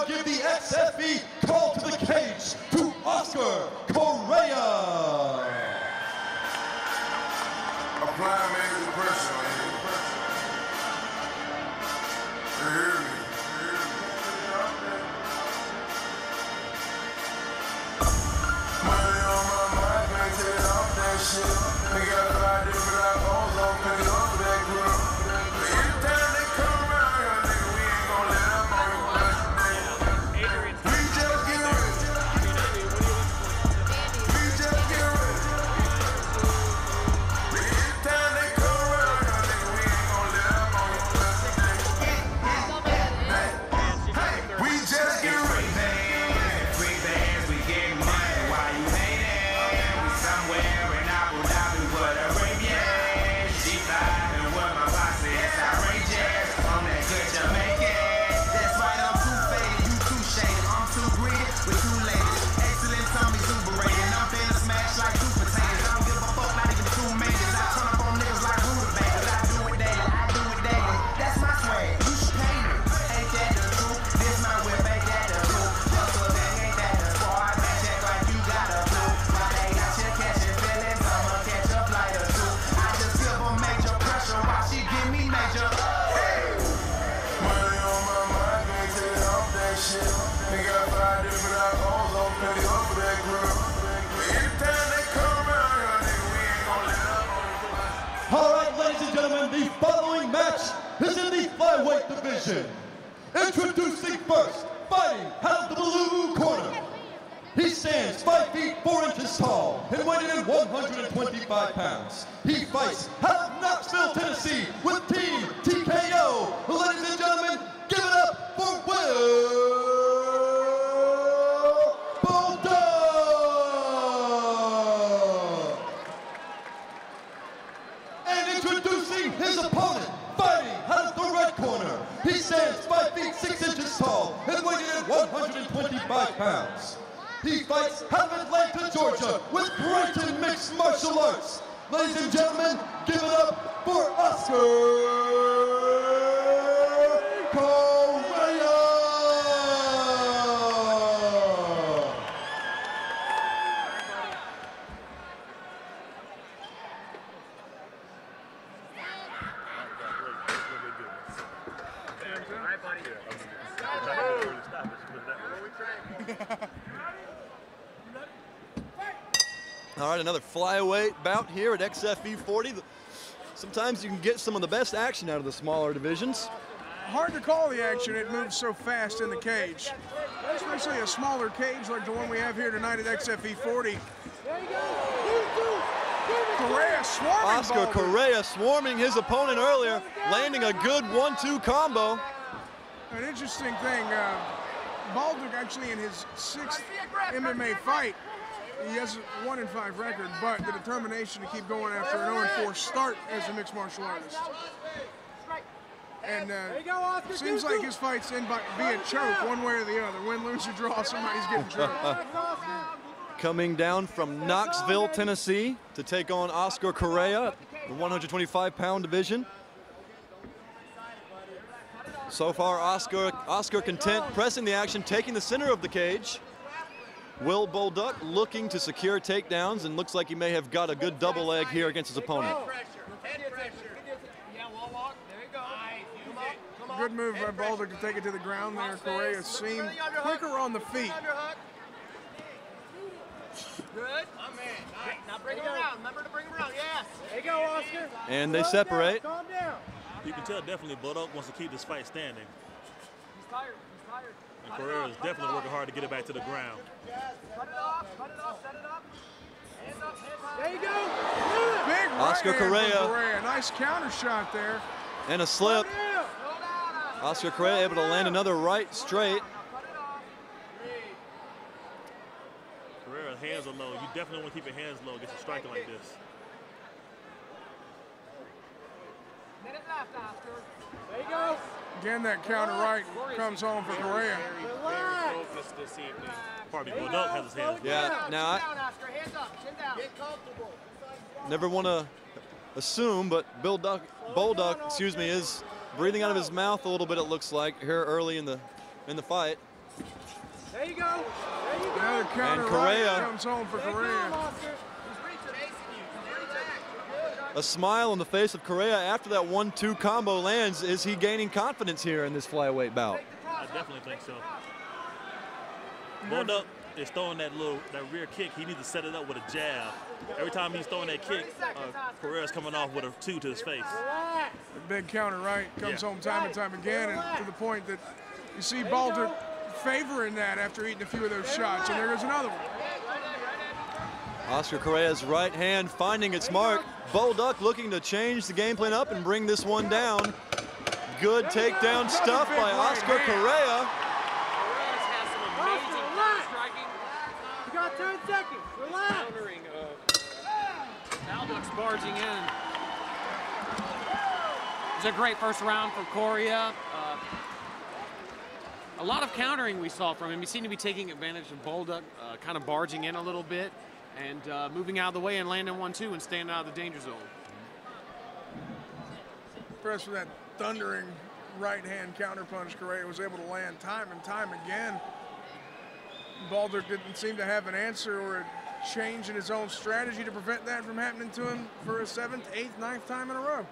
now give the XFE call to the cage to Oscar Correa. Apply major pressure, man. You hear me? Money on my mind, can't take off that shit. Nigga got 5 different iPhones on, pick it up for that grip. But anytime they come around here, nigga, we ain't gonna let up on you. We just get rich. We just get rich. But anytime they come around here, nigga, we ain't gonna let up on you. We just get rich. Free bands, we get money while you hating. We somewhere in Abu Dhabi with Arabian. G5 and what my boss says, outrageous. On that good Jamaican. That's right, I'm too faded, you too shaded. I'm too greedy with too ladies. Excellent, Tommy exuberating. I'm finna smash like two potatoes. I don't give a fuck, not even 2 minutes. I turn up on niggas like rutabagas. I do it daily, I do it daily. That's my swag, you should pay me. Ain't that the truth? This my whip, ain't that the truth? Hustle, ain't that the sport? I check like you got a clue. Why they got you catching feelings? I'ma catch a flight or two. I just give them major pressure while she give me major. Money on my mind, can't take off that shit. Nigga got 5 different iPhones on, pick it up for that grip. But anytime they come around here, nigga, we ain't gonna let up on you. All right, ladies and gentlemen, the following match is in the flyweight division. Introducing first, fighting out of the blue corner. He stands 5 feet 4 inches tall and weighing in 125 pounds. He fights out of Knoxville, Tennessee with Team TKO. Ladies and gentlemen, give it up for Will Bulldog. And introducing his opponent, fighting out of the red corner. He stands 5 feet 6 inches tall and weighing in 125 pounds. He fights out of Atlanta, Georgia with Brighton Mixed Martial Arts. Ladies and gentlemen, give it up for Oscar Correa. All right, another flyweight bout here at XFE 40. Sometimes you can get some of the best action out of the smaller divisions. Hard to call the action, it moves so fast in the cage. Especially a smaller cage like the one we have here tonight at XFE 40. Correa swarming Oscar Correa swarming his opponent earlier, landing a good 1-2 combo. An interesting thing, Baldock actually in his 6th MMA fight, he has a 1-5 record, but the determination to keep going after an 0-4 start as a mixed martial artist. And seems like his fights end by being choke one way or the other. Win, lose, or draw, somebody's getting choked. Coming down from Knoxville, Tennessee to take on Oscar Correa, the 125-pound division. So far, Oscar content, pressing the action, taking the center of the cage. Will Bulldog looking to secure takedowns and looks like he may have got a good double leg here against his opponent. Good move by Baldock to take it to the ground there. Correa seemed quicker on the feet. Good. Now bring him around. Remember to bring him around. Yes. There you go, Oscar. And they separate. Calm down. You can tell definitely Bulldog wants to keep this fight standing. He's tired. He's tired. And Correa is definitely working hard to get it back to the ground. Cut it off. Cut it off. Set it up. Hands up. Hands high. There you go. Big Oscar right hand from Correa. Correa. Nice counter shot there. And a slip. Oscar Correa able to land another right straight. Correa, hands are low. You definitely want to keep your hands low against a striker like this. Minute left, Oscar. There you go. Again, that counter right comes home for Correa. Pardon me, Bulldog has his hands low. Yeah, now Down, Oscar. Hands up. Chin down. Get comfortable. never want to assume, but Bulldog, excuse me, is breathing out of his mouth a little bit, it looks like, here early in the fight. There you go. There you go. Another counter And right Correa. comes home for Correa. A smile on the face of Correa after that 1-2 combo lands. Is he gaining confidence here in this flyweight bout? I definitely think so. Bulldog is throwing that rear kick. He needs to set it up with a jab. Every time he's throwing that kick, Correa's coming off with a 2 to his face. The big counter right comes home time and time again, and to the point that you see Baldock favoring that after eating a few of those shots, and there goes another one. Oscar Correa's right hand finding its mark. Bulldog looking to change the game plan up and bring this one down. Good takedown stuff by Oscar Correa. Has some amazing striking. You got 10 seconds. Relax. Countering Baldock's barging in. It was a great first round for Correa. A lot of countering we saw from him. He seemed to be taking advantage of Bulldog, kind of barging in a little bit and moving out of the way and landing 1-2 and staying out of the danger zone. Impressed with that thundering right-hand counterpunch Correa was able to land time and time again. Baldock didn't seem to have an answer or a change in his own strategy to prevent that from happening to him for a 7th, 8th, 9th time in a row.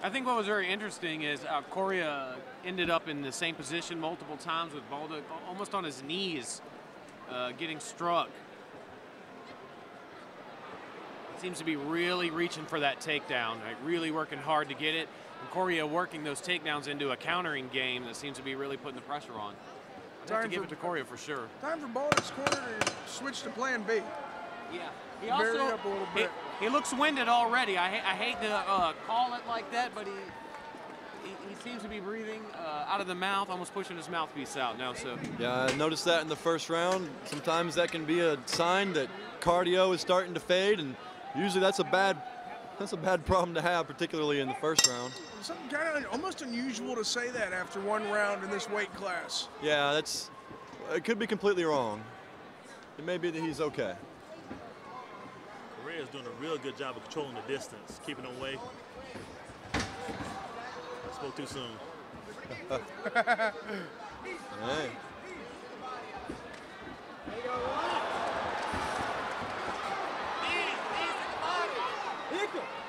I think what was very interesting is Correa ended up in the same position multiple times with Baldock almost on his knees, getting struck. Seems to be really reaching for that takedown, like really working hard to get it. And Correa working those takedowns into a countering game that seems to be really putting the pressure on. I'd have to give it to Correa for sure. Time for Baldock's corner to switch to plan B. Yeah. He Vary also up a little bit. He looks winded already. I hate to call it like that, but he seems to be breathing out of the mouth, almost pushing his mouthpiece out now. So Yeah, I noticed that in the first round. Sometimes that can be a sign that cardio is starting to fade, and usually that's a bad problem to have, particularly in the first round. Something kind of almost unusual to say that after one round in this weight class. Yeah, it could be completely wrong. It may be that he's okay. Correa's doing a real good job of controlling the distance, keeping him away. Spoke too soon. Hey.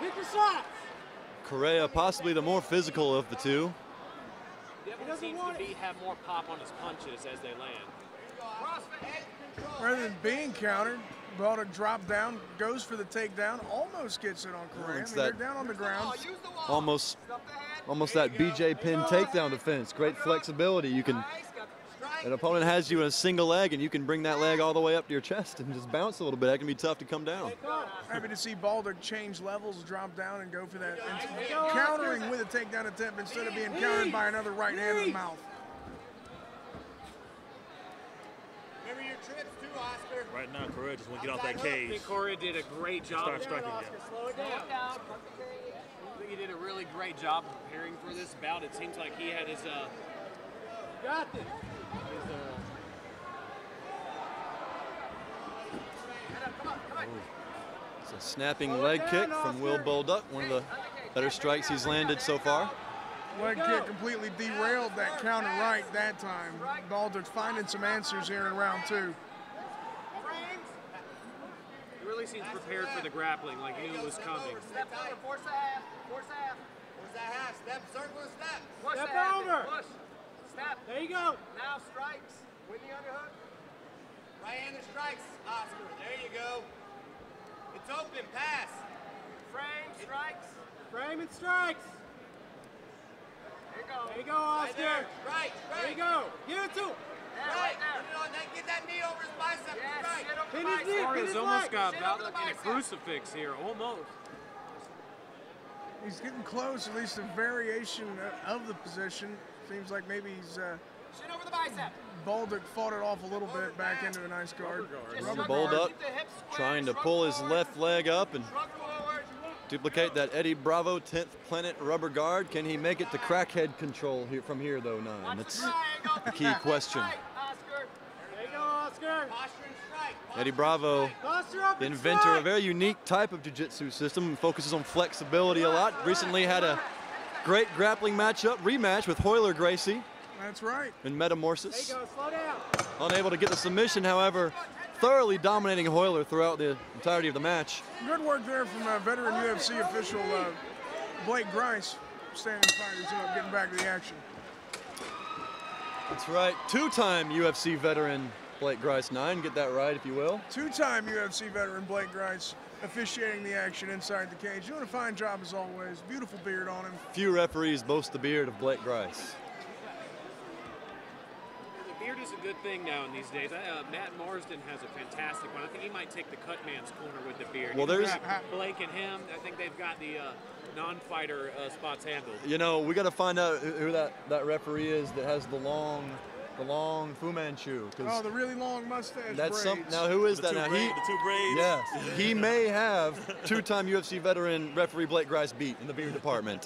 Pick your shots. Correa possibly the more physical of the two. Definitely seems to have more pop on his punches as they land. Rather than being countered, Baldock dropped down, goes for the takedown, almost gets it on Correa. It's they're that- down on the ground. Almost that BJ pin takedown defense. Great flexibility. An opponent has you in a single leg, and you can bring that leg all the way up to your chest and just bounce a little bit. That can be tough to come down. Happy to see Baldock change levels, drop down, and go for that. And countering with a takedown attempt instead of being countered by another right hand in the mouth. Remember your trips too, Oscar. Right now, Correa just want to get off that I cage. think Correa did a great job. Start striking again. Slow it down. I think he did a really great job of preparing for this bout. It seems like he had his got this. It's a snapping leg kick from Will Baldock, one of the better strikes he's landed so far. Leg kick completely derailed that counter right that time. Baldock finding some answers here in round 2. He really seems prepared for the grappling, like he knew it was coming. Step over, force the half, force the half. Force that half, step, circle and step. Push Step the half, over. push. Step. There you go. Now strikes. With the underhook. Right-handed strikes, Oscar. There you go. It's open, pass. Frame, strikes. Frame and strikes. There you go. There you go, Oscar. Right, There you go. Give it to him. Yeah, right there. Put it on, then get that knee over his bicep. Yes, Right. sit over the Pin his bicep. knee. Sit Correa's almost got over Baldock the in a bicep. crucifix here, almost. He's getting close, at least a variation of the position. Seems like maybe he's Sit over the bicep. Baldock fought it off a little bit back into a nice guard. Just Baldock keep the hips square, trying to shrug pull his forward, left leg up and shrug forward. duplicate that Eddie Bravo 10th Planet rubber guard. Can he make it to crackhead control here from here though, Nine? Watch That's the triangle. the key question. Strike, Oscar. There you go, Oscar. Posture and strike. Eddie Bravo, Posture up the and inventor of strike. a very unique type of jiu-jitsu system, focuses on flexibility a lot. Recently had a great grappling rematch with Royler Gracie. That's right. in Metamorphosis. There you go, slow down. Unable to get the submission, however, thoroughly dominating Hoyler throughout the entirety of the match. Good work there from veteran UFC official Blake Grice, standing fighters up, getting back to the action. That's right. Two-time UFC veteran Blake Grice, 9. Get that right, if you will. Two-time UFC veteran Blake Grice officiating the action inside the cage. Doing a fine job as always. Beautiful beard on him. Few referees boast the beard of Blake Grice. The beard is a good thing now in these days. Matt Marsden has a fantastic one. I think he might take the cut man's corner with the beard. Well, there's Blake and him. I think they've got the non-fighter spots handled. You know, we got to find out who that referee is that has the long Fu Manchu. Oh, the really long mustache That's braids. now who is that? Now the two braids. Yes, he may have two-time UFC veteran referee Blake Grice beat in the beard department.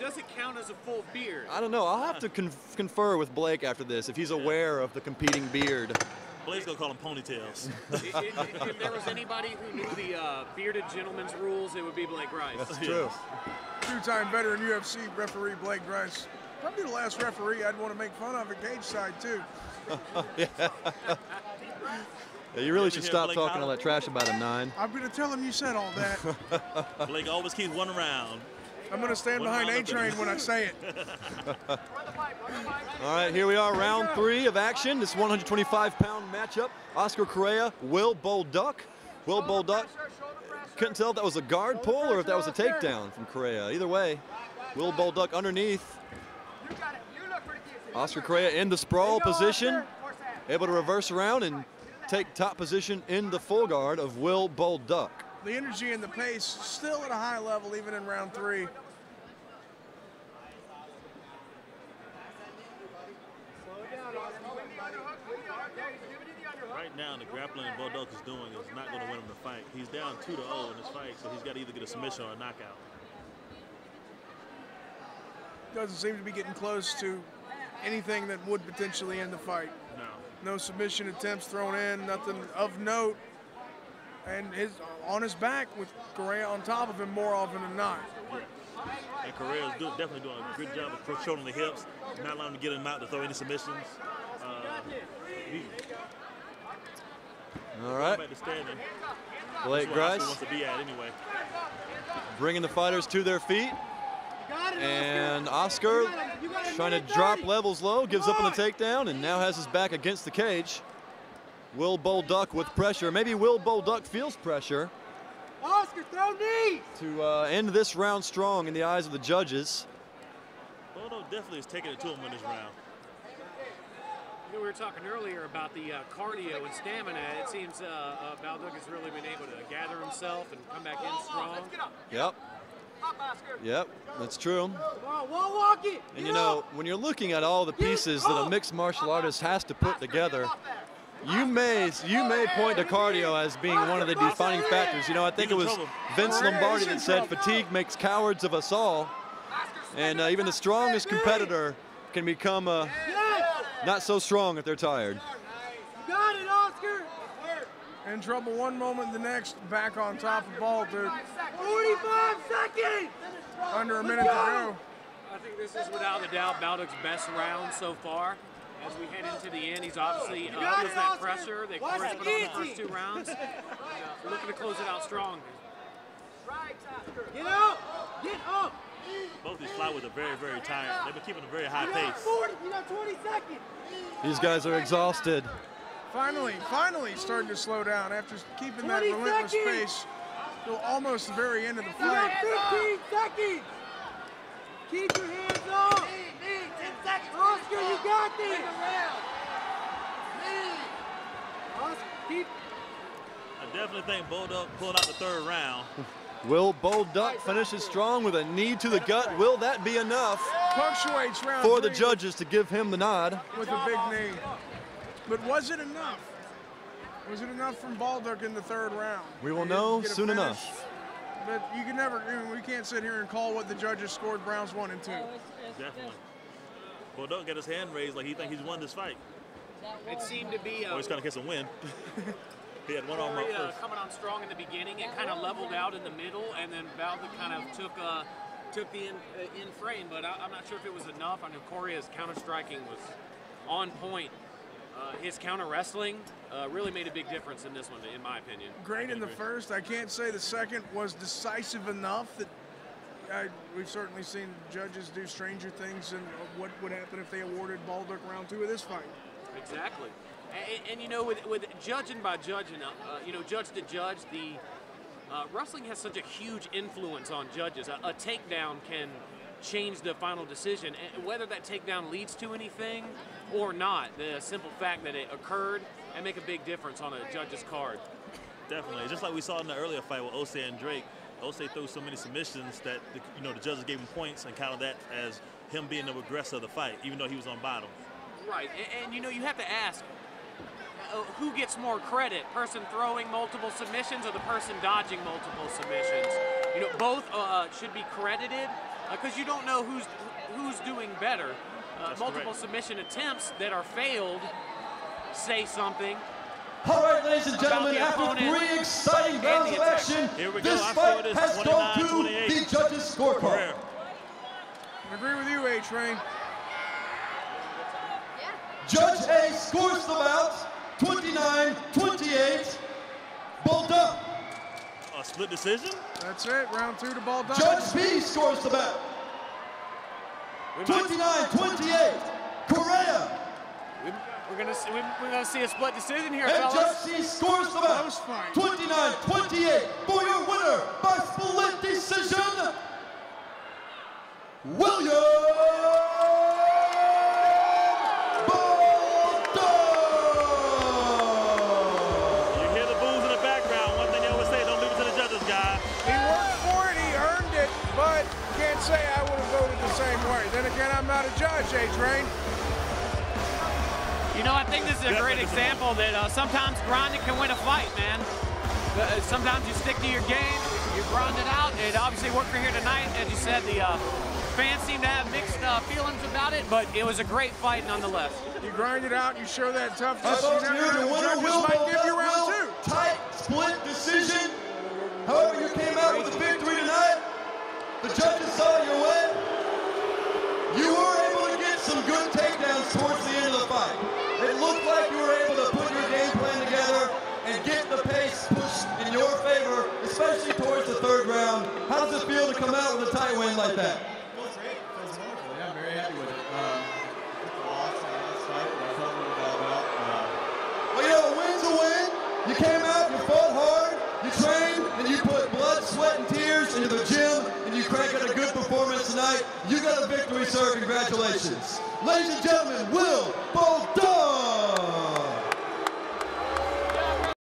Does it count as a full beard? I don't know. I'll have to confer with Blake after this if he's aware of the competing beard. Blake's gonna call them ponytails. If there was anybody who knew the bearded gentleman's rules, it would be Blake Grice. That's true. Two-time veteran UFC referee Blake Grice. Probably the last referee I'd want to make fun of at cage side too. Yeah, you really should stop talking all that trash about him, 9. I'm going to tell him you said all that. Blake always keeps one around. I'm going to stand behind A-Train when I say it. All right, here we are, round 3 of action. This 125-pound matchup. Oscar Correa, Will Bolduc. Will Bolduc, couldn't tell if that was a guard pull or if that was a takedown from Correa. Either way, Will Bolduc underneath. Oscar Correa in the sprawl position, able to reverse around and take top position in the full guard of Will Bolduc. The energy and the pace still at a high level even in round 3. Right now, the grappling Bolduc is doing is not going to win him the fight. He's down 2-0 in this fight, so he's got to either get a submission or a knockout. Doesn't seem to be getting close to anything that would potentially end the fight. No submission attempts thrown in, nothing of note. And on his back with Correa on top of him more often than not. Yeah. And Correa's definitely doing a good job of controlling the hips, not allowing him to get him out to throw any submissions. All right. Blake Grice wants to be at anyway. Bringing the fighters to their feet. And Oscar trying to drop levels low, gives up on the takedown, and now has his back against the cage. Will Bolduc with pressure. Maybe Will Bolduc feels pressure. Oscar, throw knees! To end this round strong in the eyes of the judges. Bolduc definitely is taking it to him in this round. You know, we were talking earlier about the cardio and stamina. It seems Bolduc has really been able to gather himself and come back in strong. Yep. Yep, that's true. Walk it. And you know, when you're looking at all the pieces that a mixed martial artist has to put together, you may point to cardio as being one of the defining factors. You know, I think it was Vince Lombardi that said fatigue makes cowards of us all. And even the strongest competitor can become not so strong if they're tired. You got it, Oscar. In trouble one moment, the next back on top of Bolduc. 45 seconds. Under a minute to go. I think this is without a doubt Bolduc's best round so far. As we head into the end, he's obviously was that pressure that Correa put on the first 2 rounds. Looking to close it out strong. Get up! Get up! Both these flyweights are very, very tired. They've been keeping a very high pace. 40, you got 20 seconds. These guys are exhausted. Finally starting to slow down after keeping that relentless pace till almost the very end of the You got fight. 15 seconds. Keep your hands up. 10 seconds. Oscar, you got this. Oscar, keep. I definitely think Bolduc pulling out the 3rd round. Will Bolduc finishes strong with a knee to the gut? Will that be enough Punctuates round for the 3 judges to give him the nod? with a big knee. But was it enough? Was it enough from Bolduc in the 3rd round? We will He know didn't get a soon finish. enough. But you can never, we can't sit here and call what the judges scored rounds 1 and 2. Definitely. Bolduc got his hand raised like he thinks he's won this fight. It seemed to be Or he's trying to catch a win. He had one arm up first. coming on strong in the beginning. It kind of leveled out in the middle, and then Bolduc kind of took the in frame, but I'm not sure if it was enough. I know Correa's counter striking was on point. His counter wrestling really made a big difference in this one, in my opinion. Great in the first. I can't say the second was decisive enough that we've certainly seen judges do stranger things and what would happen if they awarded Baldock round 2 of this fight. Exactly. And you know, with judging by judging, you know, judge to judge, the wrestling has such a huge influence on judges. A takedown can change the final decision, and whether that takedown leads to anything or not, the simple fact that it occurred and make a big difference on a judge's card. Definitely, just like we saw in the earlier fight with Osei and Drake. Osei threw so many submissions that the judges gave him points and counted that as him being the aggressor of the fight, even though he was on bottom. Right, and you know, you have to ask, who gets more credit? Person throwing multiple submissions or the person dodging multiple submissions? You know, both should be credited because you don't know who's doing better. Multiple submission attempts that are failed say something. All right, ladies and gentlemen, after 3 exciting rounds of action, this fight has gone to the judges' scorecard. I agree with you, A-Train. Judge A scores the bout 29-28. Baldock. A split decision? That's it, round 2 to Baldock. Judge B scores the bout 29-28. Correa. We're gonna see a split decision here, And fellas. Judge C scores the bout 29-28 for your winner by split decision, William Baldock. You hear the boos in the background. One thing they always say, don't leave it to the judges, guys. He worked for it, he earned it, but can't say I would have voted the same way. Then again, I'm not a judge, A-Train. You know, I think this is a great example that sometimes grinding can win a fight, man. Sometimes you stick to your game, you grind it out. It obviously worked for here tonight. As you said, the fans seem to have mixed feelings about it, but it was a great fight nonetheless. You grind it out, you show that toughness. Folks, You here never the know, winner judges might give you round 2. Tight split decision. However, you came out with a victory tonight. The judges saw your way. You were able to get some good takedowns towards the end of the fight. It looked like you were able to put your game plan together and get the pace pushed in your favor, especially towards the 3rd round. How does it feel to come out with a tight win like that? Feels great. Feels wonderful. Yeah, I'm very happy with it. The loss in the last fight, I felt really bad about. Well, you know, a win's a win. You came out, you fought hard, you trained, and you put blood, sweat, and tears into the gym, and you cranked out a good performance tonight. You got a victory, sir. Congratulations. Ladies and gentlemen, Will Baldock.